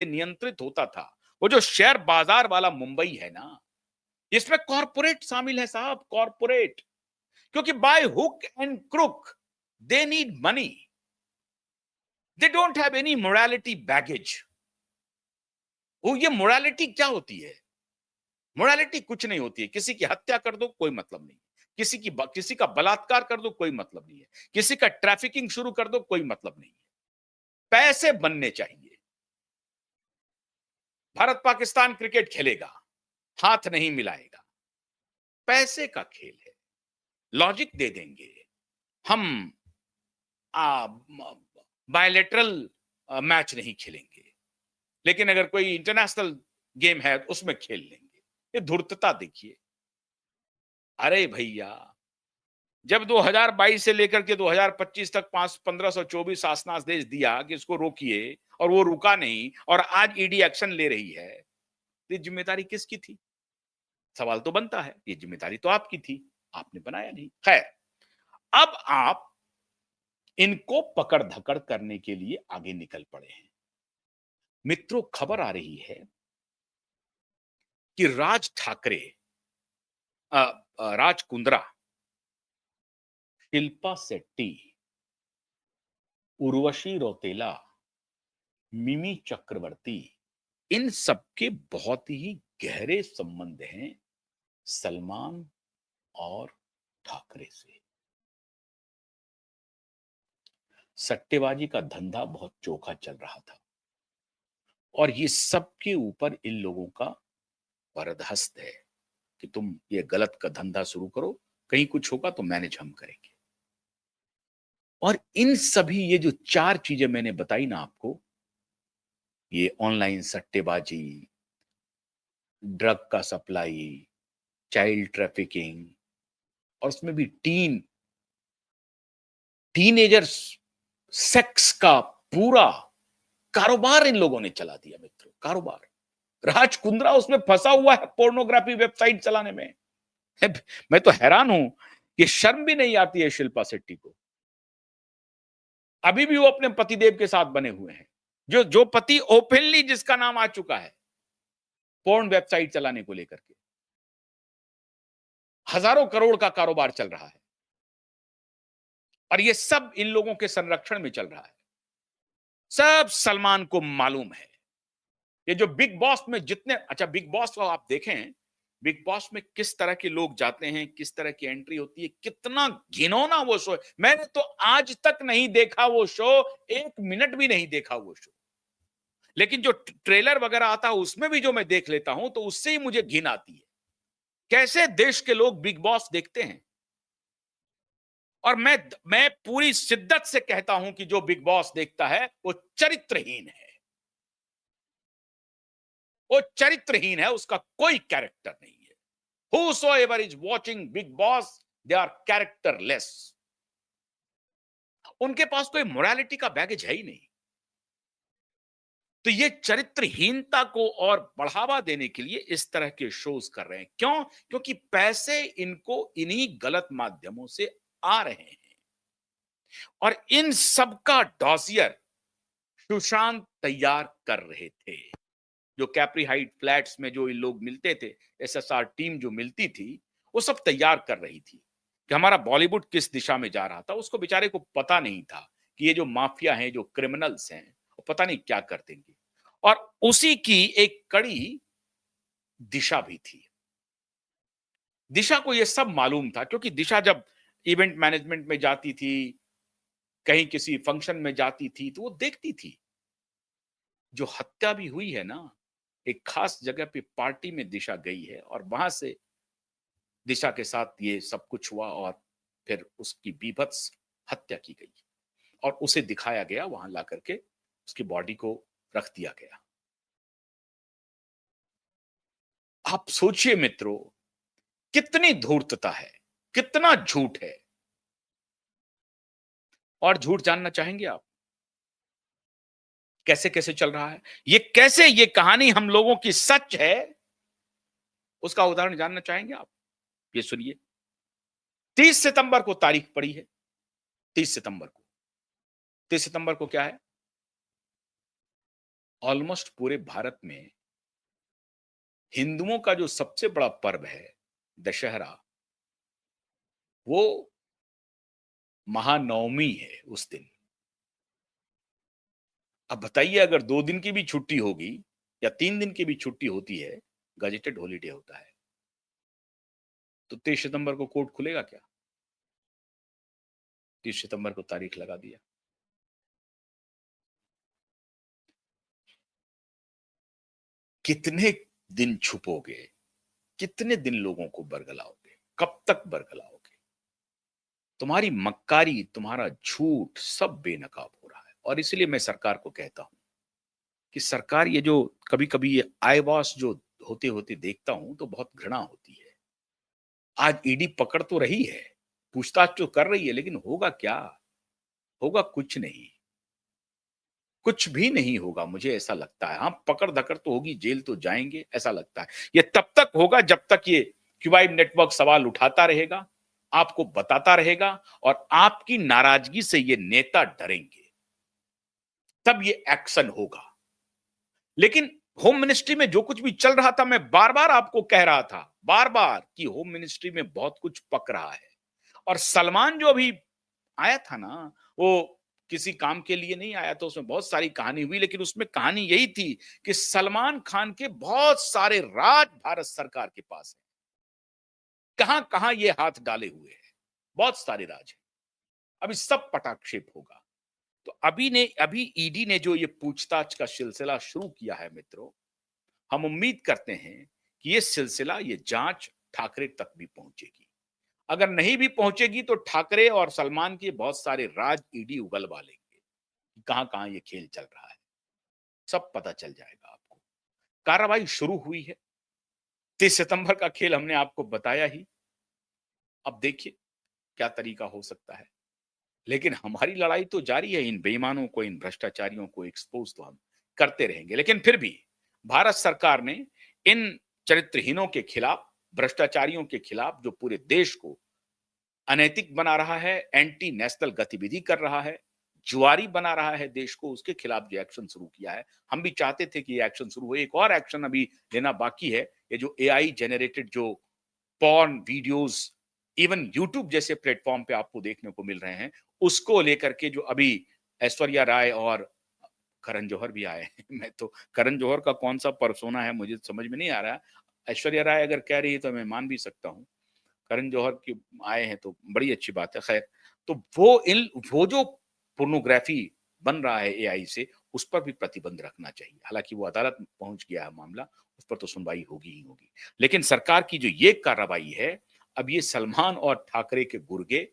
नियंत्रित होता था। वो जो शेयर बाजार वाला मुंबई है ना, इसमें कॉर्पोरेट शामिल है साहब, कॉर्पोरेट। क्योंकि by hook and crook they need money, they don't have any morality baggage. वो ये मोरालिटी क्या होती है? मोरालिटी कुछ नहीं होती है। किसी की हत्या कर दो, कोई मतलब नहीं। किसी का बलात्कार कर दो, कोई मतलब नहीं है। किसी का ट्रैफिकिंग शुरू कर दो, कोई मतलब नहीं है। पैसे बनने चाहिए। भारत पाकिस्तान क्रिकेट खेलेगा, हाथ नहीं मिलाएगा। पैसे का खेल है। लॉजिक दे देंगे हम, बायलेटरल मैच नहीं खेलेंगे, लेकिन अगर कोई इंटरनेशनल गेम है तो उसमें खेल लेंगे। ये धूर्तता देखिए। अरे भैया, जब 2022 से लेकर के 2025 तक 1524 शासनादेश दिया कि इसको रोकिए, और वो रुका नहीं, और आज ईडी एक्शन ले रही है, तो ये जिम्मेदारी किसकी थी? सवाल तो बनता है। ये जिम्मेदारी तो आपकी थी, आपने बनाया नहीं। खैर, अब आप इनको पकड़ धकड़ करने के लिए आगे निकल पड़े हैं। मित्रों, खबर आ रही है कि राज ठाकरे, राज कुंद्रा, शिल्पा शेट्टी, उर्वशी रौतेला, मिमी चक्रवर्ती, इन सबके बहुत ही गहरे संबंध हैं सलमान और ठाकरे से। सट्टेबाजी का धंधा बहुत चोखा चल रहा था, और ये सबके ऊपर इन लोगों का वरदहस्त है कि तुम ये गलत का धंधा शुरू करो, कहीं कुछ होगा तो मैनेज हम करेंगे। और इन सभी ये जो 4 चीजें मैंने बताई ना आपको, ये ऑनलाइन सट्टेबाजी, ड्रग का सप्लाई, चाइल्ड ट्रैफिकिंग, और उसमें भी टीनेजर्स सेक्स का पूरा कारोबार इन लोगों ने चला दिया मित्रों, कारोबार। राज कुंद्रा उसमें फंसा हुआ है, पोर्नोग्राफी वेबसाइट चलाने में। मैं तो हैरान हूं कि शर्म भी नहीं आती है शिल्पा शेट्टी को। अभी भी वो अपने पतिदेव के साथ बने हुए हैं, जो जो पति ओपनली जिसका नाम आ चुका है पोर्न वेबसाइट चलाने को लेकर के। हजारों करोड़ का कारोबार चल रहा है, और ये सब इन लोगों के संरक्षण में चल रहा है। सब सलमान को मालूम है। ये जो बिग बॉस में जितने, अच्छा बिग बॉस को आप देखें, बिग बॉस में किस तरह के लोग जाते हैं, किस तरह की एंट्री होती है, कितना घिनौना वो शो है। मैंने तो आज तक नहीं देखा वो शो, 1 मिनट भी नहीं देखा वो शो, लेकिन जो ट्रेलर वगैरह आता है उसमें भी जो मैं देख लेता हूं तो उससे ही मुझे घिन आती है। कैसे देश के लोग बिग बॉस देखते हैं। और मैं पूरी शिद्दत से कहता हूं कि जो बिग बॉस देखता है वो चरित्रहीन है। वो चरित्रहीन है, उसका कोई कैरेक्टर नहीं है। Whosoever is watching Big Boss, they are characterless. उनके पास कोई मोरालिटी का बैगेज है ही नहीं। तो ये चरित्रहीनता को और बढ़ावा देने के लिए इस तरह के शोज कर रहे हैं। क्यों? क्योंकि पैसे इनको इन्हीं गलत माध्यमों से आ रहे हैं, और इन सबका डॉसियर सुशांत तैयार कर रहे थे। जो कैप्री हाइट फ्लैट्स में जो इन लोग मिलते थे, एसएसआर टीम जो मिलती थी, वो सब तैयार कर रही थी कि हमारा बॉलीवुड किस दिशा में जा रहा था। उसको बेचारे को पता नहीं था कि ये जो माफिया हैं, जो क्रिमिनल्स हैं, वो पता नहीं क्या कर देंगे। और उसी की एक कड़ी दिशा भी थी। दिशा को ये सब मालूम था, क्योंकि दिशा जब इवेंट मैनेजमेंट में जाती थी, कहीं किसी फंक्शन में जाती थी, तो वो देखती थी। जो हत्या भी हुई है ना, एक खास जगह पे पार्टी में दिशा गई है, और वहां से दिशा के साथ ये सब कुछ हुआ, और फिर उसकी बीभत्स हत्या की गई, और उसे दिखाया गया, वहां ला करके उसकी बॉडी को रख दिया गया। आप सोचिए मित्रों, कितनी धूर्तता है, कितना झूठ है। और झूठ जानना चाहेंगे आप, कैसे कैसे चल रहा है ये, कैसे ये कहानी हम लोगों की सच है, उसका उदाहरण जानना चाहेंगे आप? ये सुनिए। 30 सितंबर को तारीख पड़ी है। 30 सितंबर को, 30 सितंबर को क्या है? ऑलमोस्ट पूरे भारत में हिंदुओं का जो सबसे बड़ा पर्व है, दशहरा, वो महानवमी है उस दिन। अब बताइए अगर 2 दिन की भी छुट्टी होगी या 3 दिन की भी छुट्टी होती है, गजेटेड हॉलिडे होता है, तो 23 सितंबर को कोर्ट खुलेगा क्या? 30 सितंबर को तारीख लगा दिया। कितने दिन छुपोगे? कितने दिन लोगों को बरगलाओगे? कब तक बरगलाओगे? तुम्हारी मक्कारी, तुम्हारा झूठ सब बेनकाब हो रहा है और इसलिए मैं सरकार को कहता हूं कि सरकार ये जो कभी-कभी ये आईवॉश जो होते-होते देखता हूं तो बहुत घृणा होती है। आज ईडी पकड़ तो रही है, पूछताछ तो कर रही है लेकिन होगा क्या? होगा कुछ नहीं। कुछ भी नहीं होगा मुझे ऐसा लगता है। हाँ, पकड़-धकड़ तो होगी, जेल तो जाएँगे ऐसा लगता है। ये तब तक होगा जब तक ये क्यूबाइड नेटवर्क सवाल उठाता रहेगा, आपको बताता रहेगा और आपकी नाराज़गी से ये नेता डरेंगे। तब ये एक्शन होगा। लेकिन होम मिनिस्ट्री में जो कुछ भी चल रहा था मैं बार-बार आपको कह रहा था, बार-बार कि होम मिनिस्ट्री में बहुत कुछ पक रहा है। और सलमान जो अभी आया था ना, वो किसी काम के लिए नहीं आया था, उसमें बहुत सारी कहानी हुई, लेकिन उसमें कहानी यही थी कि सलमान खान के बहुत सारे राज भारत सरकार के पास है। कहां-कहां ये हाथ डाले हुए हैं, बहुत सारे राज हैं। अभी सब पटाक्षेप होगा। तो अभी ईडी ने जो ये पूछताछ का सिलसिला शुरू किया है मित्रों, हम उम्मीद करते हैं कि ये सिलसिला, ये जांच ठाकरे तक भी पहुंचेगी। अगर नहीं भी पहुंचेगी तो ठाकरे और सलमान के बहुत सारे राज ईडी उगलवा लेंगे। कहां-कहां ये खेल चल रहा है, सब पता चल जाएगा आपको। कार्रवाई शुरू हुई है। 30 सितंबर का खेल हमने आपको बताया ही। अब देखिए क्या तरीका हो सकता है। लेकिन हमारी लड़ाई तो जारी है, इन बेईमानों को, इन भ्रष्टाचारियों को एक्सपोज़ तो हम करते रहेंगे। लेकिन फिर भी भारत सरकार ने इन चरित्रहीनों के खिलाफ, भ्रष्टाचारियों के खिलाफ जो पूरे देश को अनैतिक बना रहा है, एंटी नेशनल गतिविधि कर रहा है, जुआरी बना रहा है देश को, उसके खिलाफ जो एक्शन शुरू किया है, हम भी चाहते थे कि ये एक्शन शुरू हो। एक और एक्शन अभी लेना बाकी है, ये जो एआई जनरेटेड जो पॉर्न वीडियोज़ इवन यूट्यूब जैसे प्लेटफ़ॉर्म पे आपको देखने को मिल रहे हैं, उसको लेकर के जो अभी ऐश्वर्या राय और करण जौहर भी आए हैं। मैं तो करण जौहर का कौन-सा पर्सोना है मुझे समझ में नहीं आ रहा है। ऐश्वर्या राय अगर कह रही है तो मैं मान भी सकता हूँ। करण जौहर की आए हैं तो बड़ी अच्छी बात है। ख़ैर, तो वो जो पोर्नोग्राफ़ी बन रहा है एआई से, उस पर भी प्रतिबंध रखना चाहिए। हालाँकि वो अदालत में पहुँच गया है मामला, उस पर तो सुनवाई होगी ही होगी। लेकिन सरकार की जो ये कार्रवाई है, अब ये सलमान और ठाकरे के गुर्गे